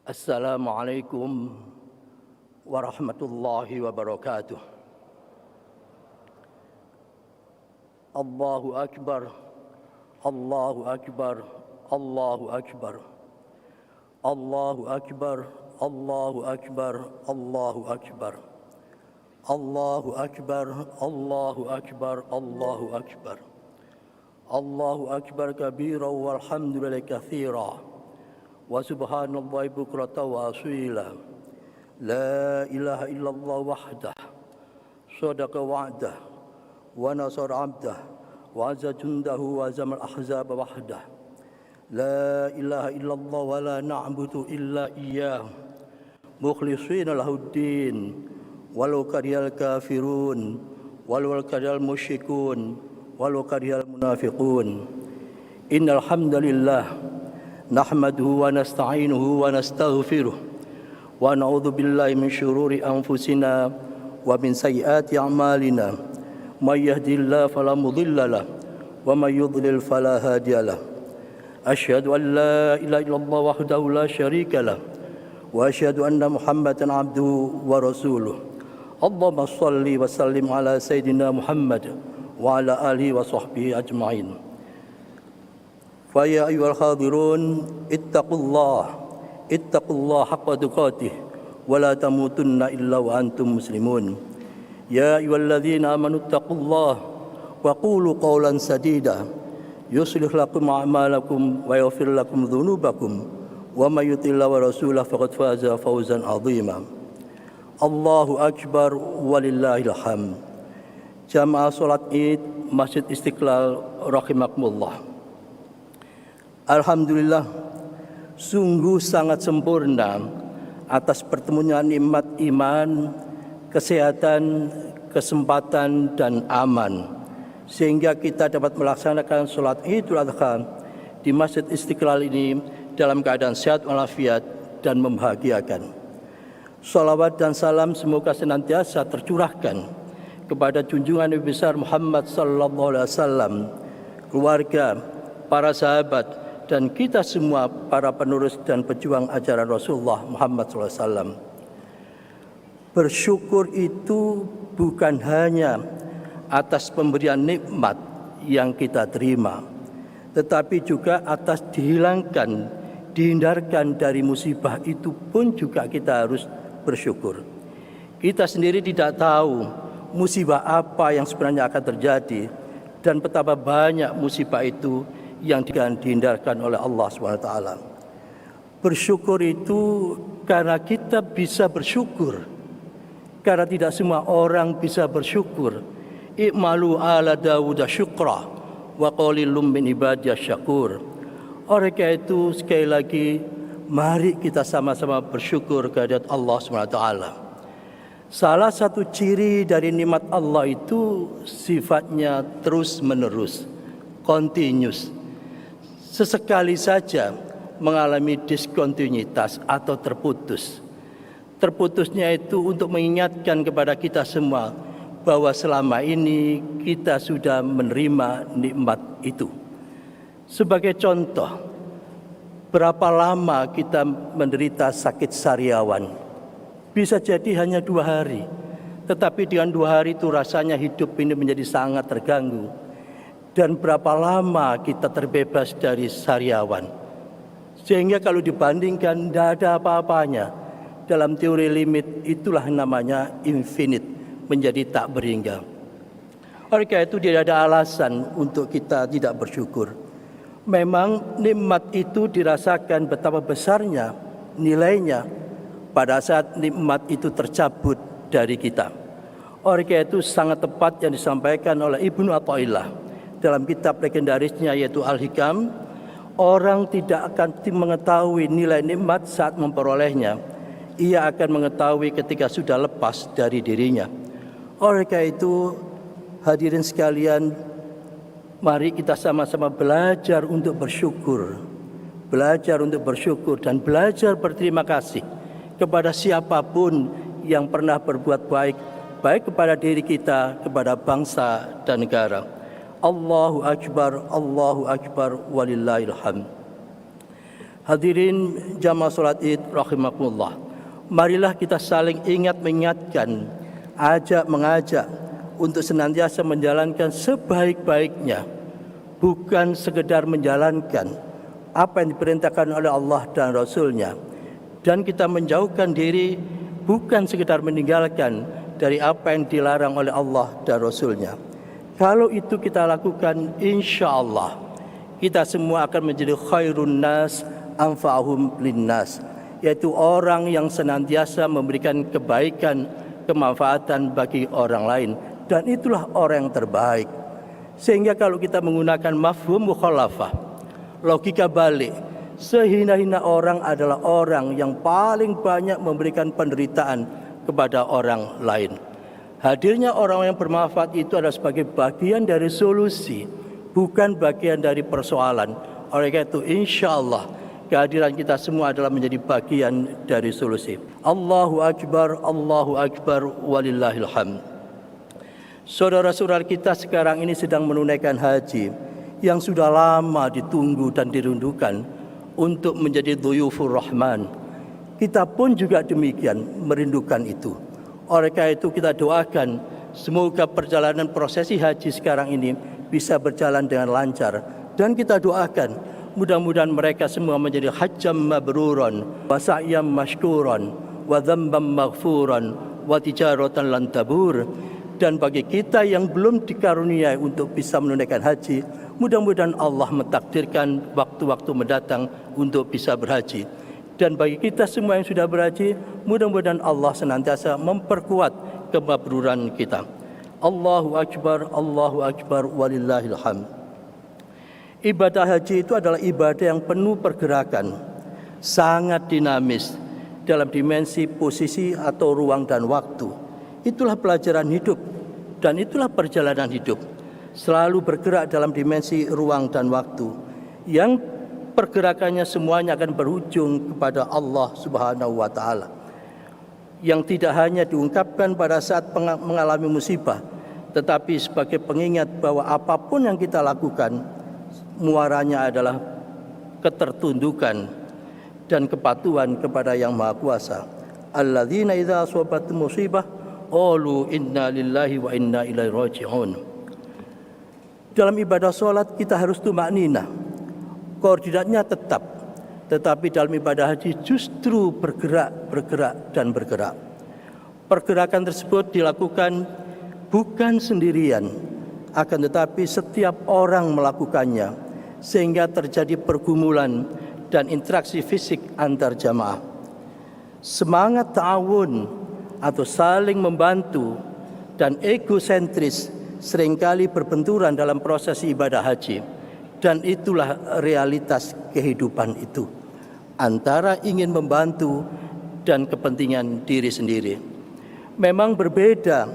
Assalamualaikum warahmatullahi wabarakatuh. Allahu Akbar, Allahu Akbar, Allahu Akbar. Allahu Akbar, Allahu Akbar, Allahu Akbar. Allahu Akbar, Allahu Akbar, Allahu Akbar. Allahu Akbar kabira walhamdulillahi katsira. Wa subhanallahi bukratan wa asila. La ilaha illallah wahdah. Sadaqa wa'dah. Wa nasara 'abdah. Wa azza jundahu wa zamal ahzab wahdah. La ilaha illallah wa la na'budu illa iyyah. Mukhlishina lahuddin. Walau karihal kafirun. Walau karihal musyrikun. Walau karihal munafiqun. Innal hamdalillah nahmaduhu wa nasta'inuhu wa nastaghfiruh wa na'udzu billahi min syururi anfusina wa min sayyiati a'malina may yahdihillahu fala mudilla lahu wa may yudlil fala hadiya lahu asyhadu an la ilaha illallah wahdahu la syarika lahu wa asyhadu anna muhammadan abduhu wa rasuluh. Allahumma shalli wa sallim ala sayidina Muhammad wa ala alihi wa sahbihi ajma'in. Faya ayyuhal hadirun ittaqullah haqqa tuqatih wa la tamutunna illa wa antum muslimun. Ya ayyuhalladzina amanu ittaqullah wa qulu qawlan sadida yuslih lakum a'malakum wa yaghfir lakum dhunubakum wa may yuti'illah wa rasulahu faqad faza fawzan 'azima. Allahu akbar walillahil hamd. Jamaah salat Id Masjid Istiqlal rahimakumullah. Alhamdulillah, sungguh sangat sempurna atas pertemuan nikmat iman, kesehatan, kesempatan, dan aman, sehingga kita dapat melaksanakan sholat Idul Adha di Masjid Istiqlal ini dalam keadaan sehat walafiat dan membahagiakan. Salawat dan salam semoga senantiasa tercurahkan kepada junjungan Nabi besar Muhammad sallallahu alaihi wasallam, keluarga, para sahabat, dan kita semua para penerus dan pejuang ajaran Rasulullah Muhammad SAW. Bersyukur itu bukan hanya atas pemberian nikmat yang kita terima, tetapi juga atas dihindarkan dari musibah itu pun juga kita harus bersyukur. Kita sendiri tidak tahu musibah apa yang sebenarnya akan terjadi dan betapa banyak musibah itu yang dihindarkan oleh Allah SWT. Bersyukur itu karena kita bisa bersyukur, karena tidak semua orang bisa bersyukur. I'malu ala Dawud syukra wa qalilum min ibadiyas syakur. Oleh karena itu sekali lagi mari kita sama-sama bersyukur kehadirat Allah SWT. Salah satu ciri dari nikmat Allah itu sifatnya terus menerus, continuous. Sesekali saja mengalami diskontinuitas atau terputus. Terputusnya itu untuk mengingatkan kepada kita semua bahwa selama ini kita sudah menerima nikmat itu. Sebagai contoh, berapa lama kita menderita sakit sariawan? Bisa jadi hanya 2 hari. Tetapi dengan 2 hari itu rasanya hidup ini menjadi sangat terganggu. Dan berapa lama kita terbebas dari sariawan. Sehingga kalau dibandingkan tidak ada apa-apanya. Dalam teori limit itulah namanya infinite, menjadi tak berhingga. Oleh karena itu tidak ada alasan untuk kita tidak bersyukur. Memang nikmat itu dirasakan betapa besarnya nilainya pada saat nikmat itu tercabut dari kita. Oleh karena itu sangat tepat yang disampaikan oleh Ibnu Athaillah dalam kitab legendarisnya yaitu Al-Hikam, orang tidak akan mengetahui nilai nikmat saat memperolehnya. Ia akan mengetahui ketika sudah lepas dari dirinya. Oleh karena itu, hadirin sekalian, mari kita sama-sama belajar untuk bersyukur. Belajar untuk bersyukur dan belajar berterima kasih kepada siapapun yang pernah berbuat baik, baik kepada diri kita, kepada bangsa dan negara. Allahu Akbar, walillahil hamd. Hadirin jamaah salat Id rahimakumullah. Marilah kita saling ingat mengingatkan, mengajak untuk senantiasa menjalankan sebaik-baiknya, bukan sekedar menjalankan apa yang diperintahkan oleh Allah dan Rasul-Nya, dan kita menjauhkan diri bukan sekedar meninggalkan dari apa yang dilarang oleh Allah dan Rasul-Nya. Kalau itu kita lakukan, insya Allah kita semua akan menjadi khairun nas anfa'uhum linnas, yaitu orang yang senantiasa memberikan kebaikan, kemanfaatan bagi orang lain, dan itulah orang yang terbaik. Sehingga kalau kita menggunakan mafhum mukhalafah, logika balik, sehina-hina orang adalah orang yang paling banyak memberikan penderitaan kepada orang lain. Hadirnya orang yang bermanfaat itu adalah sebagai bagian dari solusi, bukan bagian dari persoalan. Oleh karena itu, insya Allah kehadiran kita semua adalah menjadi bagian dari solusi. Allahu Akbar, walillahil hamd. Saudara-saudara kita sekarang ini sedang menunaikan haji yang sudah lama ditunggu dan dirindukan untuk menjadi dhuyufur rahman. Kita pun juga demikian merindukan itu. Oleh karena itu kita doakan semoga perjalanan prosesi haji sekarang ini bisa berjalan dengan lancar, dan kita doakan mudah-mudahan mereka semua menjadi hajjam mabruran wa sa'yam mashkuran wa dzamban maghfuran wa tijaratan lan tabur. Dan bagi kita yang belum dikaruniai untuk bisa menunaikan haji, mudah-mudahan Allah mentakdirkan waktu-waktu mendatang untuk bisa berhaji. Dan bagi kita semua yang sudah berhaji, mudah-mudahan Allah senantiasa memperkuat kemabruran kita. Allahu Akbar, walillahil hamd. Ibadah haji itu adalah ibadah yang penuh pergerakan, sangat dinamis dalam dimensi posisi atau ruang dan waktu. Itulah pelajaran hidup dan itulah perjalanan hidup. Selalu bergerak dalam dimensi ruang dan waktu yang pergerakannya semuanya akan berujung kepada Allah Subhanahu wa taala. Yang tidak hanya diungkapkan pada saat mengalami musibah, tetapi sebagai pengingat bahwa apapun yang kita lakukan, muaranya adalah ketertundukan dan kepatuhan kepada Yang Maha Kuasa. Alladzina idza asabathum musibah qalu inna lillahi wa inna ilaihi raji'un. Dalam ibadah salat kita harus tumakninah. Koordinatnya tetap, tetapi dalam ibadah haji justru bergerak dan bergerak. Pergerakan tersebut dilakukan bukan sendirian, akan tetapi setiap orang melakukannya, sehingga terjadi pergumulan dan interaksi fisik antar jamaah. Semangat ta'awun atau saling membantu dan egosentris seringkali berbenturan dalam proses ibadah haji, dan itulah realitas kehidupan itu, antara ingin membantu dan kepentingan diri sendiri. Memang berbeda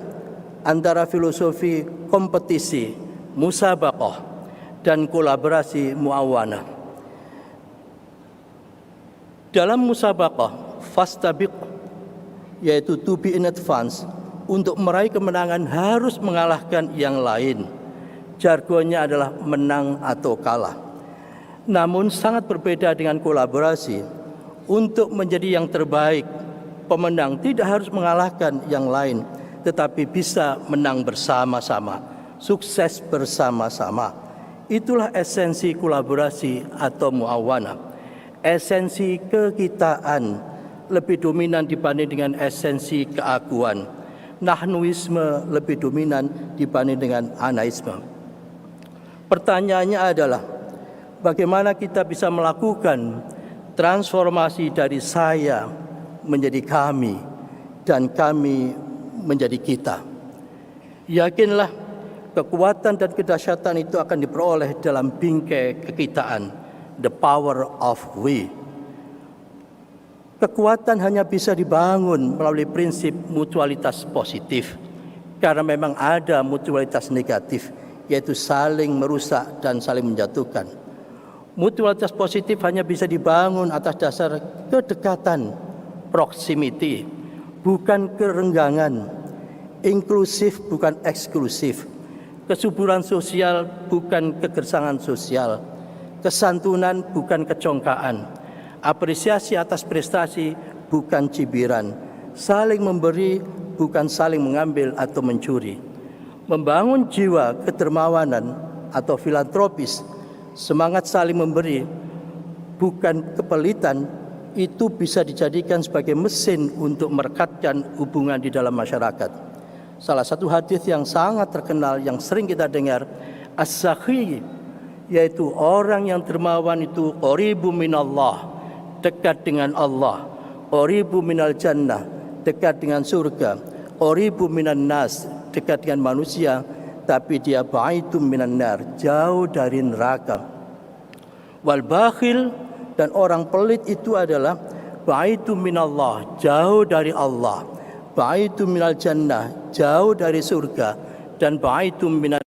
antara filosofi kompetisi, musabaqah, dan kolaborasi muawanah. Dalam musabaqah, fastabiq, yaitu to be in advance, untuk meraih kemenangan harus mengalahkan yang lain. Jargonnya adalah menang atau kalah. Namun sangat berbeda dengan kolaborasi. Untuk menjadi yang terbaik, pemenang tidak harus mengalahkan yang lain, tetapi bisa menang bersama-sama, sukses bersama-sama. Itulah esensi kolaborasi atau muawanah. Esensi kekitaan lebih dominan dibanding dengan esensi keakuan. Nahnuisme lebih dominan dibanding dengan anaisme. Pertanyaannya adalah, bagaimana kita bisa melakukan transformasi dari saya menjadi kami dan kami menjadi kita? Yakinlah, kekuatan dan kedahsyatan itu akan diperoleh dalam bingkai kekitaan, the power of we. Kekuatan hanya bisa dibangun melalui prinsip mutualitas positif, karena memang ada mutualitas negatif, yaitu saling merusak dan saling menjatuhkan. Mutualitas positif hanya bisa dibangun atas dasar kedekatan, proximity, bukan kerenggangan, inklusif bukan eksklusif, kesuburan sosial bukan kegersangan sosial, kesantunan bukan kecongkaan. Apresiasi atas prestasi bukan cibiran. Saling memberi bukan saling mengambil atau mencuri. Membangun jiwa kedermawanan atau filantropis, semangat saling memberi bukan kepelitan, itu bisa dijadikan sebagai mesin untuk merekatkan hubungan di dalam masyarakat. Salah satu hadis yang sangat terkenal yang sering kita dengar, as-sakhi, yaitu orang yang dermawan itu qaribu minallah, dekat dengan Allah, qaribu minal jannah, dekat dengan surga, qaribu minan nas, dekat dengan manusia, tapi dia ba'idum minan nar, jauh dari neraka. Wal bakhil, dan orang pelit itu adalah ba'idum minallah, jauh dari Allah, ba'idum minal jannah, jauh dari surga, dan ba'idum minan